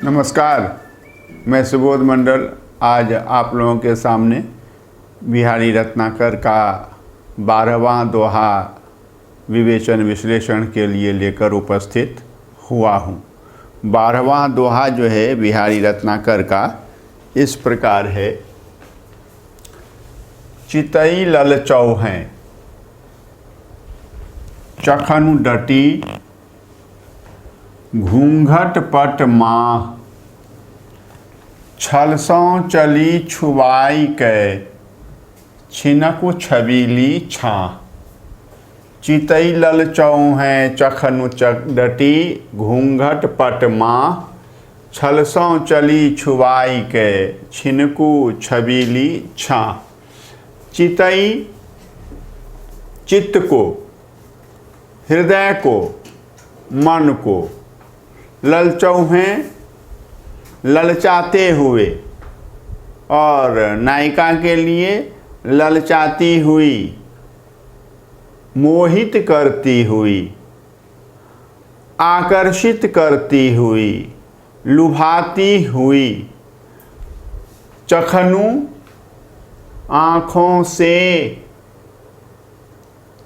नमस्कार, मैं सुबोध मंडल आज आप लोगों के सामने बिहारी रत्नाकर का 12वां दोहा विवेचन विश्लेषण के लिए लेकर उपस्थित हुआ हूँ। 12वां दोहा जो है बिहारी रत्नाकर का इस प्रकार है। चितई ललचौ हैं चखनु डटी घूंघट पट माह छलसों चली छुवाई कै छिनकु छबीली छाँ। चितई ललचौ हैं चखनु डटी घूंघट पट माह छलसों चली छुवाई कै छिनकु छबीली छाँ। चितई चित्त को, हृदय को, मन को, ललचौ हैं ललचाते हुए और नायिका के लिए ललचाती हुई, मोहित करती हुई, आकर्षित करती हुई, लुभाती हुई, चखनु आँखों से,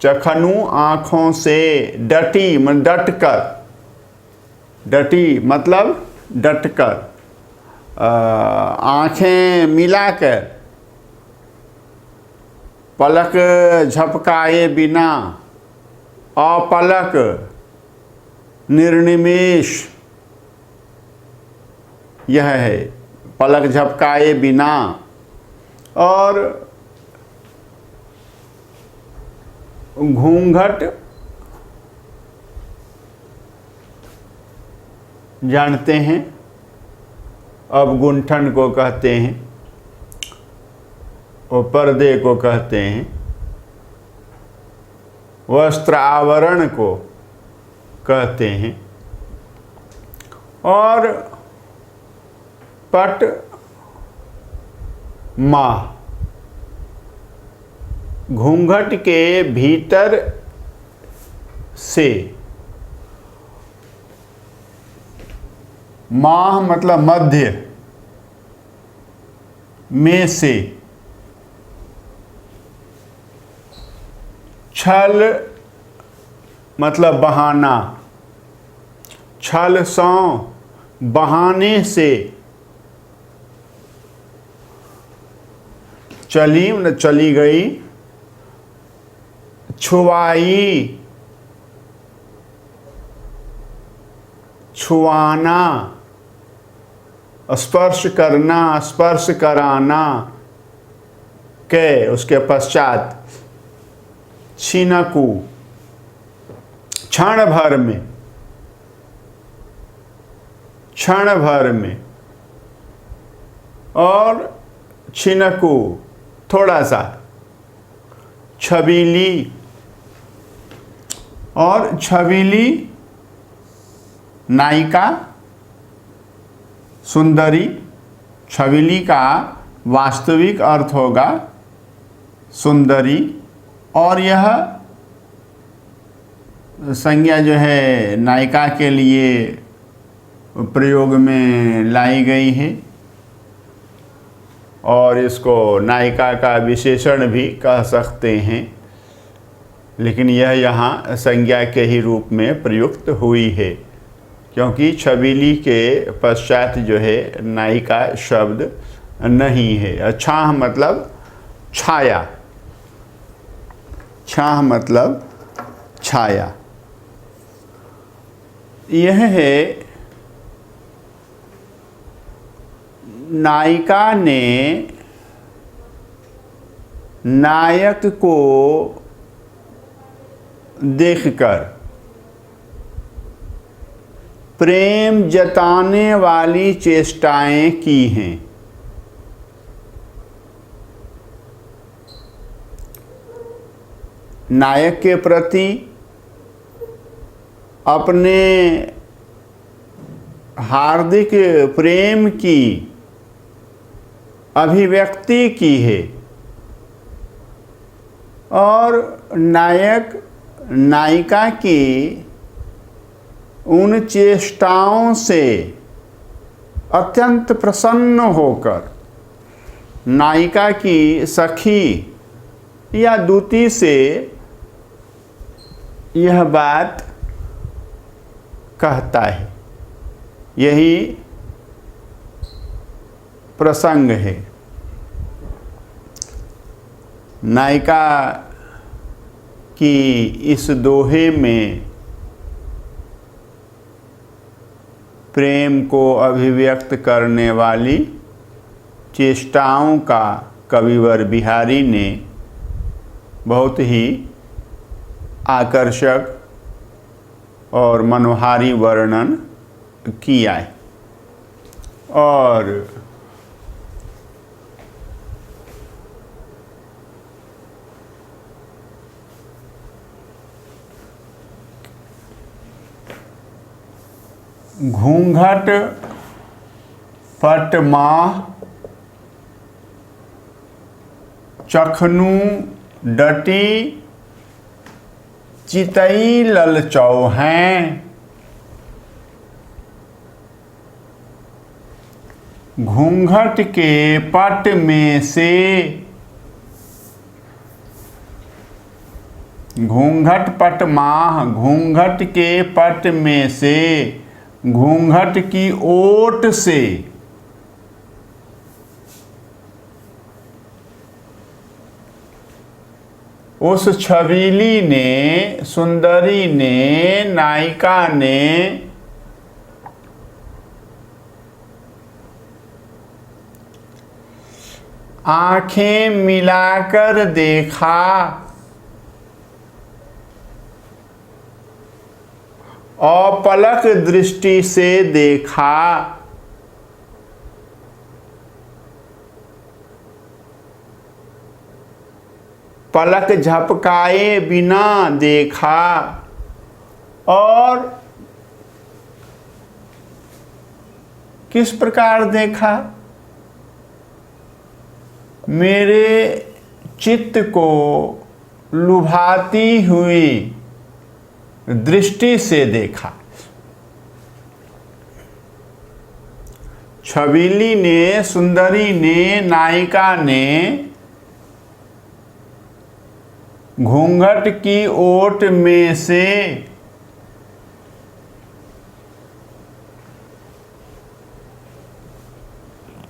चखनु आँखों से, डटी मतलब डटकर, डटी मतलब डटकर, आँखें मिलाकर, पलक झपकाए बिना, अपलक, निर्निमेष, यह है पलक झपकाए बिना। और घूंघट जानते हैं, अब गुंठन को कहते हैं और पर्दे को कहते हैं, वस्त्र आवरण को कहते हैं। और पट माह, घूंघट के भीतर से, माह मतलब मध्य में से, छल मतलब बहाना, छल सौ बहाने से, चली न चली गई, छुआई छुआना, स्पर्श करना, स्पर्श कराना के उसके पश्चात छिनकु क्षण भर में, क्षण भर में, और छिनकु थोड़ा सा, छबीली, और छबीली नायिका, सुंदरी। छबीली का वास्तविक अर्थ होगा सुंदरी, और यह संज्ञा जो है नायिका के लिए प्रयोग में लाई गई है और इसको नायिका का विशेषण भी कह सकते हैं, लेकिन यह यहाँ संज्ञा के ही रूप में प्रयुक्त हुई है क्योंकि छबीली के पश्चात जो है नायिका शब्द नहीं है। छाह मतलब छाया, छाह मतलब छाया। यह है नायिका ने नायक को देखकर प्रेम जताने वाली चेष्टाएं की हैं। नायक के प्रति अपने हार्दिक प्रेम की अभिव्यक्ति की है और नायक नायिका की उन चेष्टाओं से अत्यंत प्रसन्न होकर नायिका की सखी या दूती से यह बात कहता है। यही प्रसंग है। नायिका की इस दोहे में प्रेम को अभिव्यक्त करने वाली चेष्टाओं का कविवर बिहारी ने बहुत ही आकर्षक और मनोहारी वर्णन किया है। और घूंघट पट माह चखनू डटी चितई ललचौ हैं। घूंघट के पट में से घूंघट पट माह घूंघट के पट में से घूंघट की ओट से उस छबीली ने, सुंदरी ने, नायिका ने आंखें मिलाकर देखा। अपलक दृष्टि से देखा। पलक झपकाए बिना देखा। और किस प्रकार देखा? मेरे चित्त को लुभाती हुई दृष्टि से देखा। छबीली ने, सुंदरी ने, नायिका ने घूंघट की ओट में से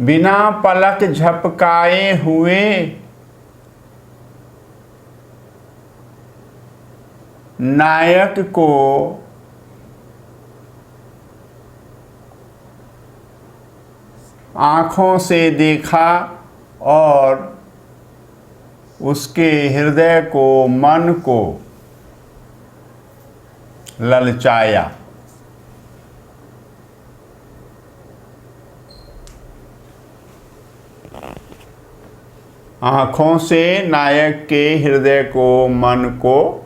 बिना पलक झपकाए हुए नायक को आँखों से देखा और उसके हृदय को, मन को ललचाया। आँखों से नायक के हृदय को, मन को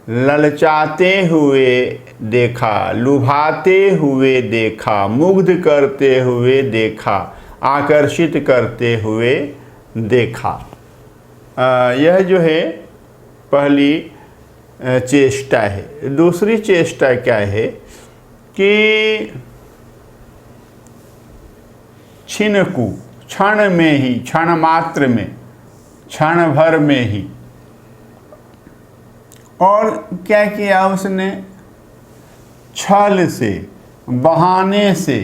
ललचाते हुए देखा, लुभाते हुए देखा, मुग्ध करते हुए देखा, आकर्षित करते हुए देखा। यह जो है पहली चेष्टा है। दूसरी चेष्टा क्या है कि छिनकू, क्षण में ही, क्षण मात्र में, क्षण भर में ही। और क्या किया उसने? छल से, बहाने से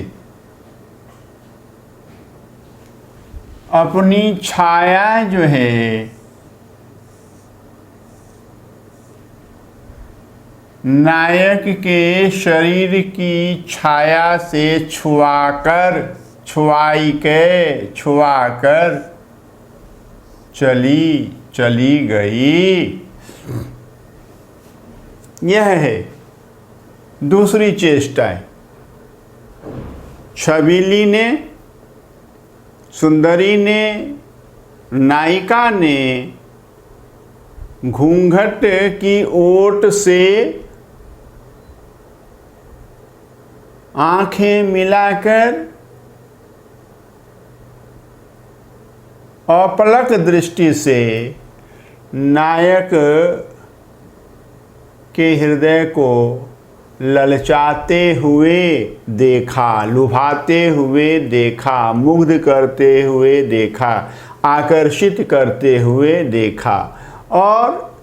अपनी छाया जो है नायक के शरीर की छाया से छुआकर चली गई। यह है दूसरी चेष्टा है। छबीली ने, सुंदरी ने, नायिका ने घूंघट की ओट से आंखें मिलाकर अपलक दृष्टि से नायक के हृदय को ललचाते हुए देखा, लुभाते हुए देखा, मुग्ध करते हुए देखा, आकर्षित करते हुए देखा। और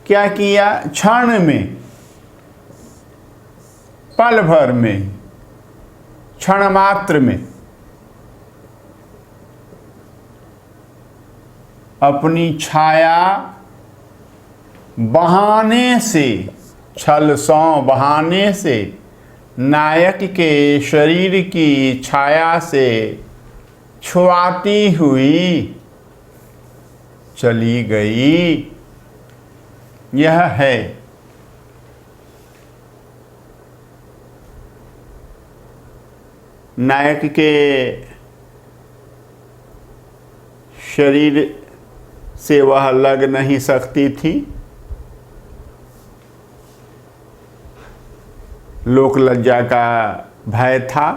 क्या किया? क्षण में, पल भर में, क्षण मात्र में अपनी छाया बहाने से, छल सौ बहाने से नायक के शरीर की छाया से छुआती हुई चली गई। यह है नायक के शरीर से वह लग नहीं सकती थी। लोक लज्जा का भय था।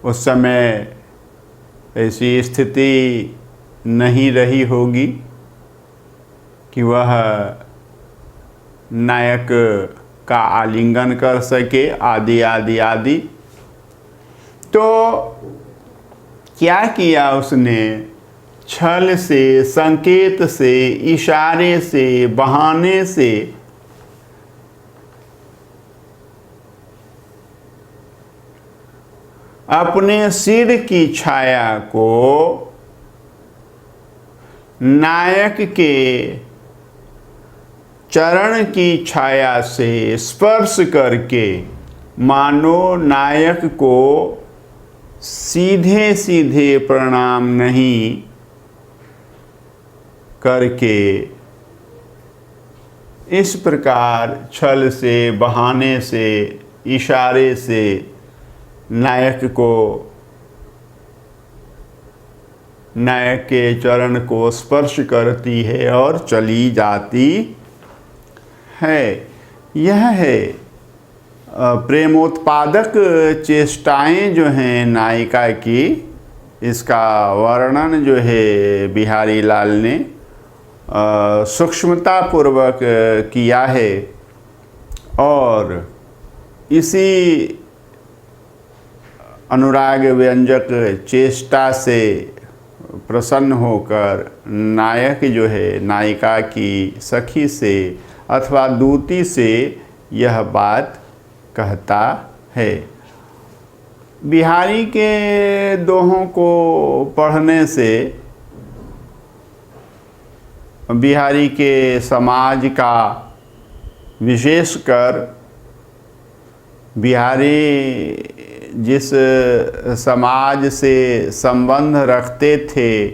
उस समय ऐसी स्थिति नहीं रही होगी कि वह नायक का आलिंगन कर सके, आदि आदि आदि। तो क्या किया उसने? छल से, संकेत से, इशारे से, बहाने से अपने सिर की छाया को नायक के चरण की छाया से स्पर्श करके, मानो नायक को सीधे सीधे प्रणाम नहीं करके इस प्रकार छल से, बहाने से, इशारे से नायक के चरण को स्पर्श करती है और चली जाती है। यह है प्रेमोत्पादक चेष्टाएं जो हैं नायिका की। इसका वर्णन जो है बिहारी लाल ने सूक्ष्मतापूर्वक किया है और इसी अनुराग व्यंजक चेष्टा से प्रसन्न होकर नायक जो है नायिका की सखी से अथवा दूती से यह बात कहता है। बिहारी के दोहों को पढ़ने से बिहारी के समाज का, विशेषकर बिहारी जिस समाज से संबंध रखते थे,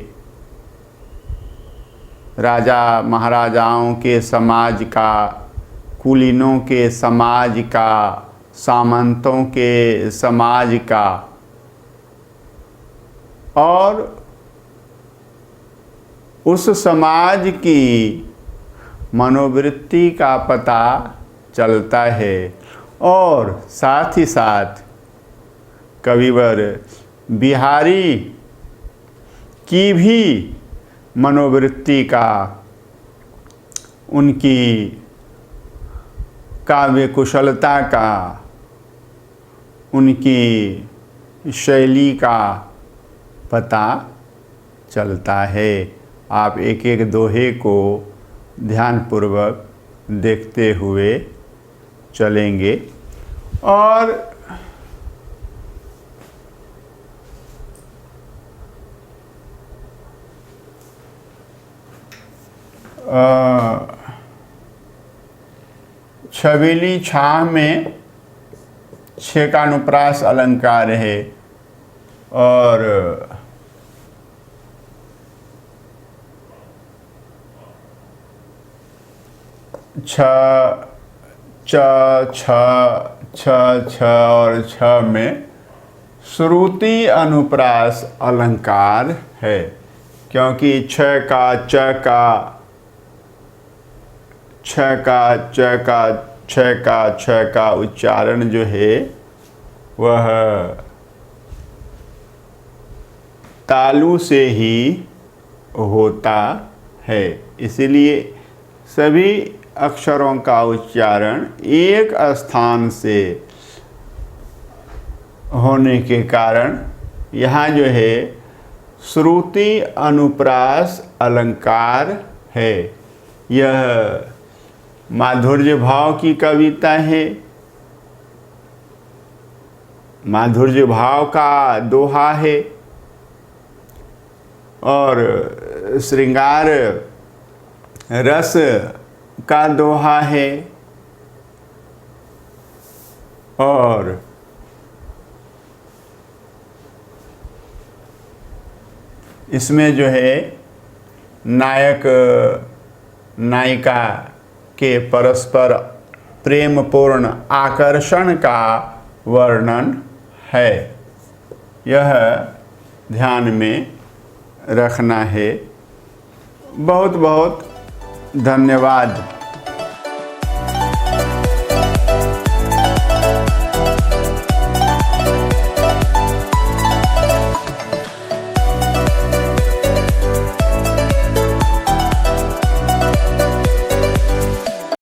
राजा महाराजाओं के समाज का, कुलीनों के समाज का, सामंतों के समाज का, और उस समाज की मनोवृत्ति का पता चलता है और साथ ही साथ कविवर बिहारी की भी मनोवृत्ति का, उनकी काव्य कुशलता का, उनकी शैली का पता चलता है। आप एक एक दोहे को ध्यानपूर्वक देखते हुए चलेंगे और छबीली छाह में छेकानुप्रास अलंकार है और छ छ छ छ छ और छ में श्रुति अनुप्रास अलंकार है, क्योंकि छ का, च का, छ का, च का, छ का, छ का उच्चारण जो है वह तालु से ही होता है। इसलिए सभी अक्षरों का उच्चारण एक स्थान से होने के कारण यहाँ जो है श्रुति अनुप्रास अलंकार है। यह माधुर्य भाव की कविता है, माधुर्य भाव का दोहा है और श्रृंगार रस का दोहा है और इसमें जो है नायक नायिका के परस्पर प्रेमपूर्ण आकर्षण का वर्णन है। यह ध्यान में रखना है। बहुत बहुत धन्यवाद।